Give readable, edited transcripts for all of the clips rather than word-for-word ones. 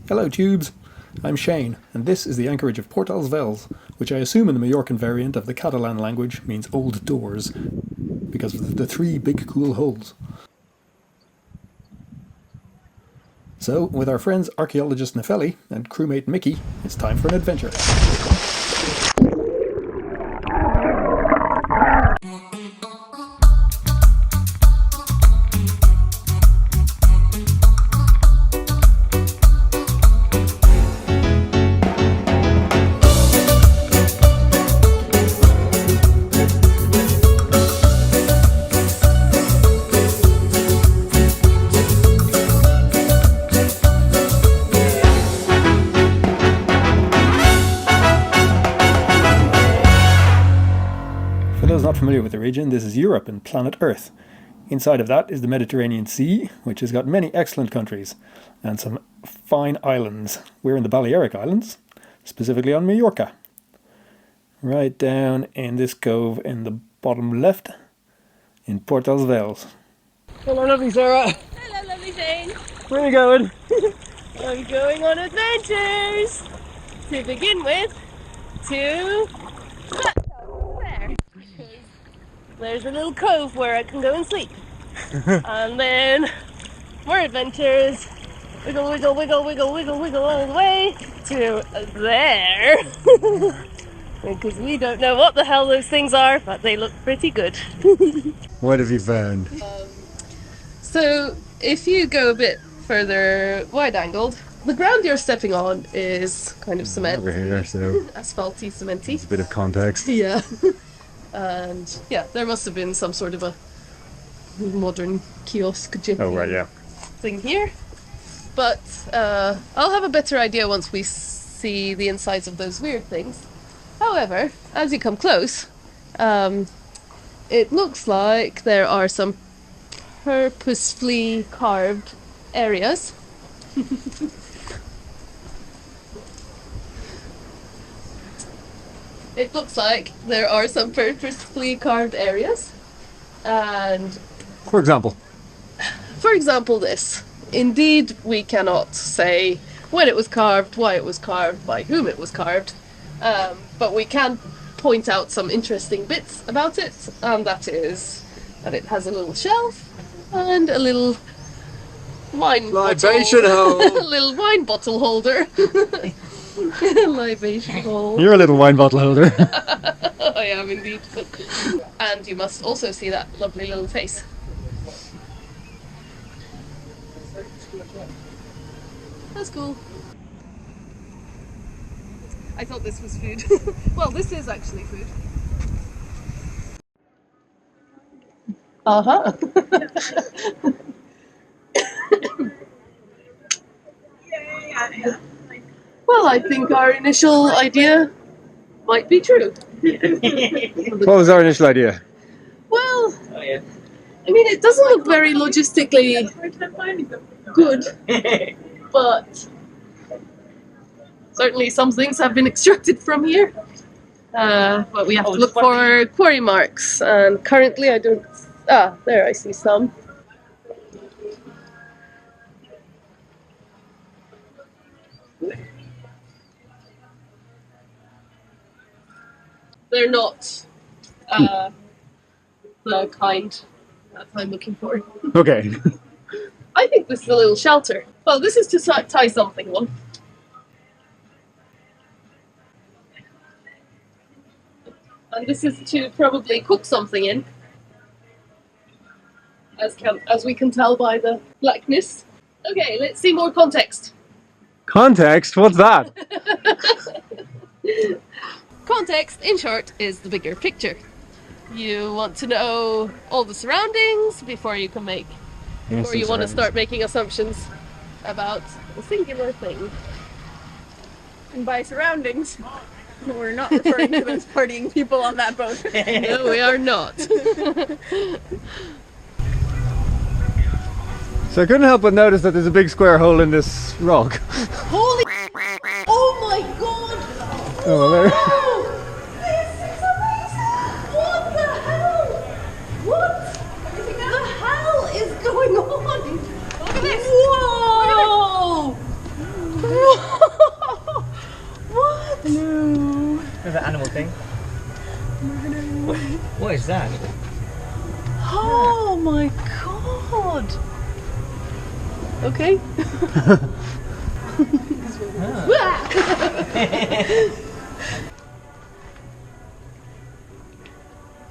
Hello tubes, I'm Shane, and this is the anchorage of Portals Vells, which I assume in the Mallorcan variant of the Catalan language means old doors, because of the three big cool holes. So, with our friends archaeologist Nefelli and crewmate Mickey, it's time for an adventure. For those not familiar with the region, this is Europe and planet Earth. Inside of that is the Mediterranean Sea, which has got many excellent countries and some fine islands. We're in the Balearic Islands, specifically on Mallorca. Right down in this cove in the bottom left in Portals Vells. Hello, lovely Sarah. Hello, lovely Shane. Where are you going? I'm going on adventures. To begin with, to that cove there. There's a little cove where I can go and sleep. And then more adventures. Wiggle, wiggle, wiggle, wiggle, wiggle, wiggle all the way to there. Because we don't know what the hell those things are, but they look pretty good. What have you found? So, if you go a bit further wide-angled, the ground you're stepping on is kind of cement. Over here, so Asphalty, cementy. it's a bit of context. Yeah. And yeah, there must have been some sort of a modern kiosk Oh, right, yeah. thing here. But I'll have a better idea once we see the insides of those weird things. However, as you come close, it looks like there are some purposefully carved areas. It looks like there are some purposefully carved areas, and For example. for example this. Indeed, we cannot say when it was carved, why it was carved, by whom it was carved, but we can point out some interesting bits about it, and that is that it has a little shelf and a little wine Libation bottle. hole. A little wine bottle holder. Libation hole. You're a little wine bottle holder. I am indeed. And you must also see that lovely little face. That's cool. I thought this was food. Well, this is actually food. Uh-huh. Well, I think our initial idea might be true. What was our initial idea? Well, I mean, it doesn't look very logistically good, but certainly some things have been extracted from here. But we have to look for quarry marks, and currently I don't... Ah, there, I see some. They're not the kind that I'm looking for. Okay. I think this is a little shelter. Well, this is to tie something on. And this is to probably cook something in. As we can tell by the blackness. Okay, let's see more context. Context? What's that? Context, in short, is the bigger picture. You want to know all the surroundings before you can make, or you want to start making assumptions about a singular thing. And by surroundings, we're not referring to those partying people on that boat. No, we are not. So I couldn't help but notice that there's a big square hole in this rock. Holy! Oh my god! Oh, well, there. Whoa! This is amazing! What the hell? What the hell is going on? Look at this! Whoa! thing? What is that? Oh my god! Okay.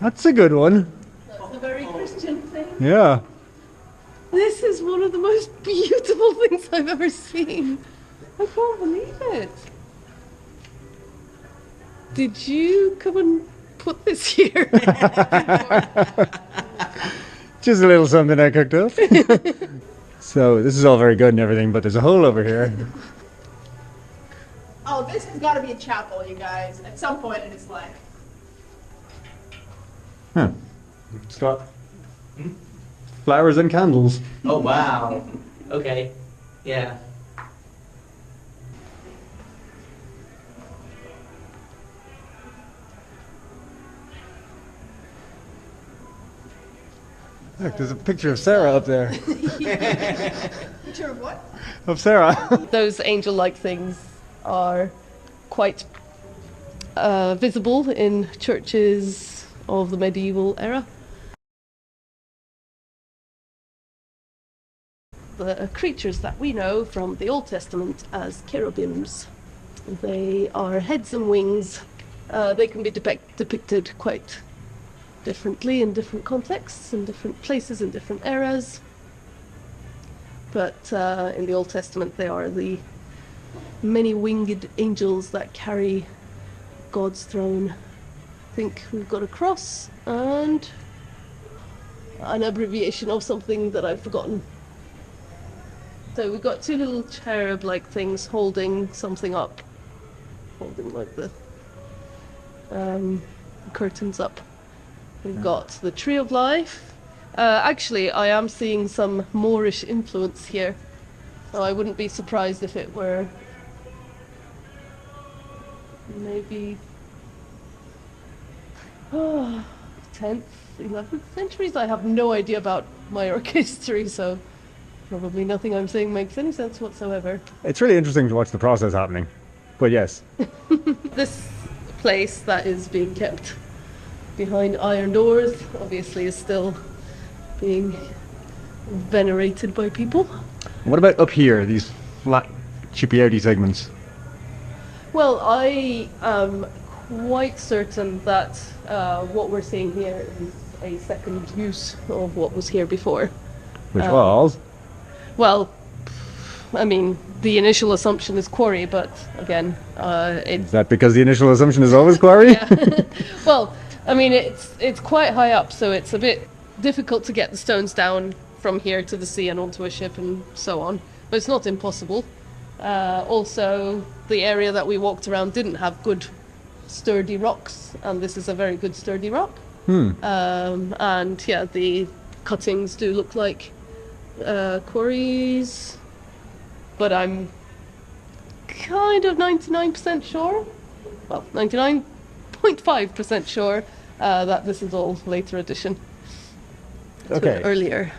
That's a good one. That's a very Christian thing. Yeah. This is one of the most beautiful things I've ever seen. I can't believe it. Did you come and put this here? Just a little something I cooked up. So this is all very good and everything, but there's a hole over here. Oh, this has got to be a chapel, you guys. At some point in its life. Huh. It's got flowers and candles. Oh wow. Okay. Yeah. Look, there's a picture of Sarah up there. Picture of what? Of Sarah. Those angel-like things are quite visible in churches of the medieval era. The creatures that we know from the Old Testament as cherubims. They are heads and wings. They can be depicted quite differently in different contexts, in different places, in different eras. But in the Old Testament, they are the many winged angels that carry God's throne. I think we've got a cross and an abbreviation of something that I've forgotten. So we've got two little cherub-like things holding something up, holding like the curtains up. We've got the Tree of Life. Actually, I am seeing some Moorish influence here, so I wouldn't be surprised if it were maybe 10th, 11th centuries. I have no idea about Mallorca history, so probably nothing I'm saying makes any sense whatsoever. It's really interesting to watch the process happening. But yes. This place that is being kept behind iron doors obviously is still being venerated by people. What about up here, these flat, chippy outy segments? Well, I am quite certain that what we're seeing here is a second use of what was here before. Which was? Well, I mean, the initial assumption is quarry, but again, Is that because the initial assumption is always quarry? yeah. Well, I mean, it's quite high up, so it's a bit difficult to get the stones down from here to the sea and onto a ship and so on. But it's not impossible. Also, the area that we walked around didn't have good sturdy rocks, and this is a very good sturdy rock. And yeah, the cuttings do look like quarries, but I'm kind of 99% sure, well, 99.5% sure that this is all later addition to Okay. an earlier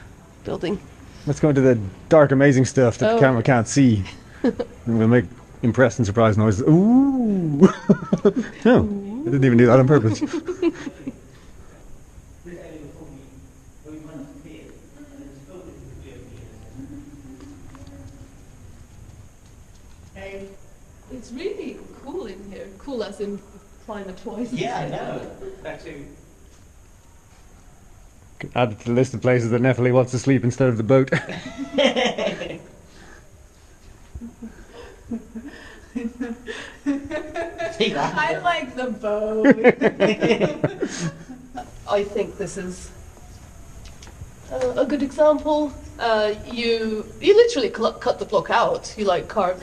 building. Let's go into the dark, amazing stuff that the Oh, camera can't see. And we'll make impressed and surprised noises. Ooh! No, I didn't even do that on purpose. It's really cool in here. Cool as in climate-wise. Yeah, I know. That too. Add it to the list of places that Nepali wants to sleep instead of the boat. I like the boat. I think this is a good example. You literally cut the block out. You like carve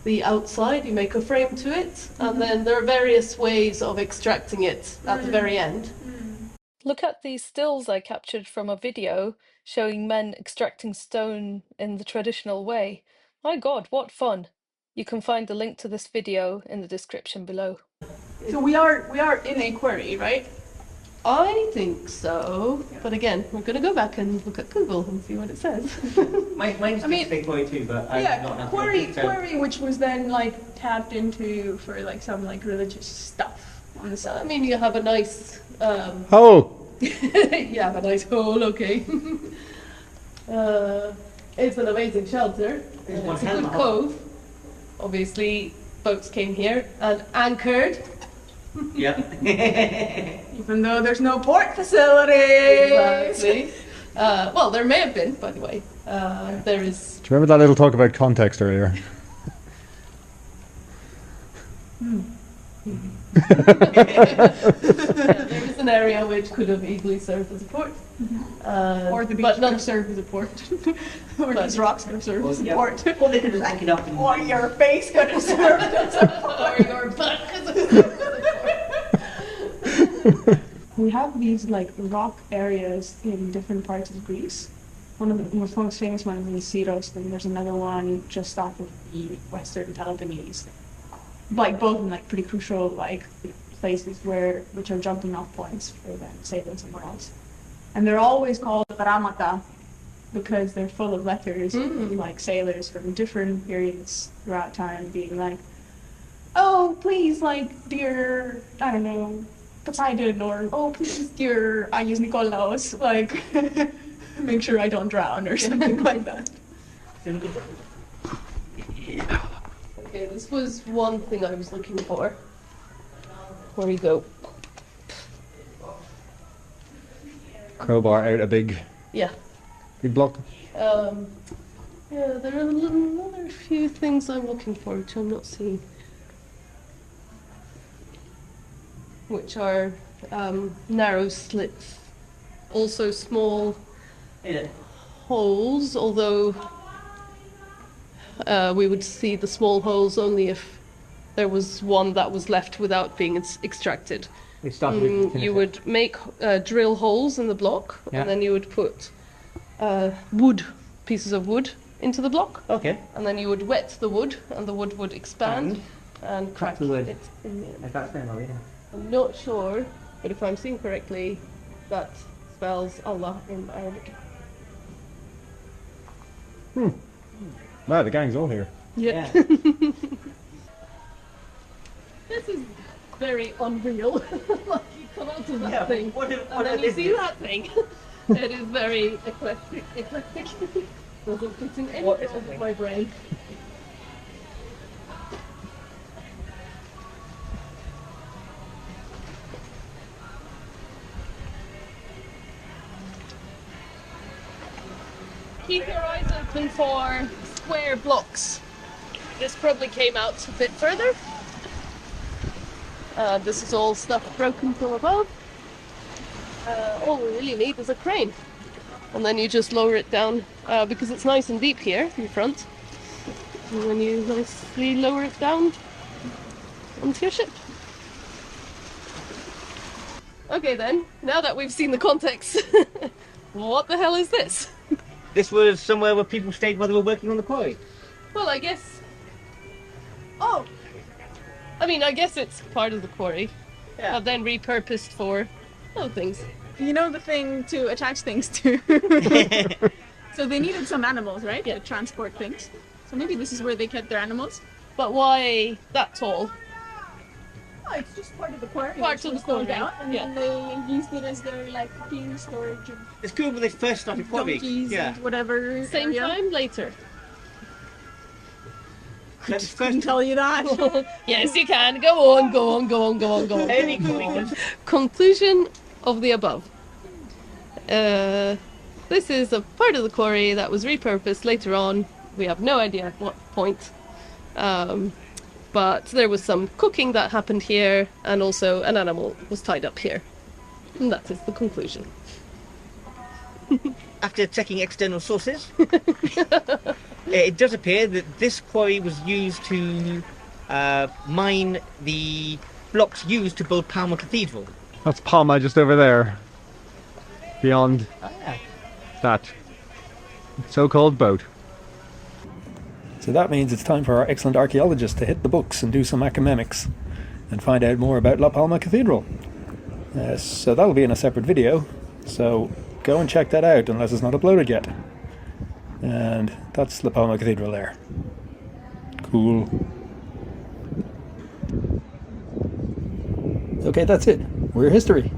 the outside. You make a frame to it, and then there are various ways of extracting it at the very end. Look at these stills I captured from a video showing men extracting stone in the traditional way. My God, what fun! You can find the link to this video in the description below. So we are in a quarry, right? I think so, but again, we're going to go back and look at Google and see what it says. Mine's I mean, a big quarry too, but I'm not Yeah, an quarry, archaeologist, so- quarry, which was then like tapped into for like some like religious stuff on the I side. mean, you have a nice, Oh! you have a nice hole, okay. It's an amazing shelter. There's one It's a hell of good a hole. cove. Obviously, boats came here and anchored. Yep. Even though there's no port facilities. Exactly. Well, there may have been, by the way. There is. Do you remember that little talk about context earlier? There is an area which could have easily served as a port. Or the beach but could not have served as a port. Or But- these rocks could have served as a Yeah. port. Or they could just anchor it up and... Or your face could have served as a port. or your butt as a port. We have these like rock areas in different parts of Greece. One of the most famous ones is Syros, and there's another one just off of the western Peloponnese. Like both in like pretty crucial like places which are jumping off points for them sailing somewhere else. And they're always called Gramata because they're full of letters of, like sailors from different periods throughout time being like, oh please like dear, I don't know, Poseidon, or oh please dear Agnes Nikolaos, like make sure I don't drown or something like that. Okay, this was one thing I was looking for. Where you go? Crowbar out a big Yeah. block. Yeah, there are another few things I'm looking for which I'm not seeing. Which are narrow slits. Also small Yeah. holes, although we would see the small holes only if there was one that was left without being extracted. We started with You would make drill holes in the block, Yeah. and then you would put pieces of wood into the block, Okay. and then you would wet the wood, and the wood would expand and crack the wood. it in there. Like that's them, yeah. I'm not sure, but if I'm seeing correctly, that spells Allah in Arabic. Wow, the gang's all here. Yeah. This is very unreal. Like you come onto that Yeah, thing, what and then you is see it? that thing. It is very eclectic. Doesn't fit in any What is of it? my brain. Keep your eyes open for square blocks. This probably came out a bit further. This is all stuff broken from above. All we really need is a crane. And then you just lower it down because it's nice and deep here in front. And then you nicely lower it down onto your ship. Okay then, now that we've seen the context, what the hell is this? This was somewhere where people stayed while they were working on the quarry. Well, I guess... Oh! I mean, I guess it's part of the quarry. Yeah. Then repurposed for other things. You know the thing to attach things to. So they needed some animals, right? Yeah. To transport things. So maybe this is where they kept their animals. But why that tall? Oh, it's just part of the quarry. Part which of the was thrown quarry, out, and yeah. then they used it as their like cooking storage of It's cool when they first started quarrying. donkeys Yeah. and whatever. Same area. time, later. That's Couldn't first tell you that. Yes, you can. Go on, go on, go on, go on, go on. any quarry. Conclusion of the above. This is a part of the quarry that was repurposed later on. We have no idea at what point. But there was some cooking that happened here, and also an animal was tied up here. And that is the conclusion. After checking external sources, it does appear that this quarry was used to mine the blocks used to build Palma Cathedral. That's Palma just over there. Beyond that so-called boat. So that means it's time for our excellent archaeologist to hit the books and do some academics and find out more about La Palma Cathedral. So that'll be in a separate video. So go and check that out unless it's not uploaded yet. And that's La Palma Cathedral there. Cool. Okay, that's it. We're history.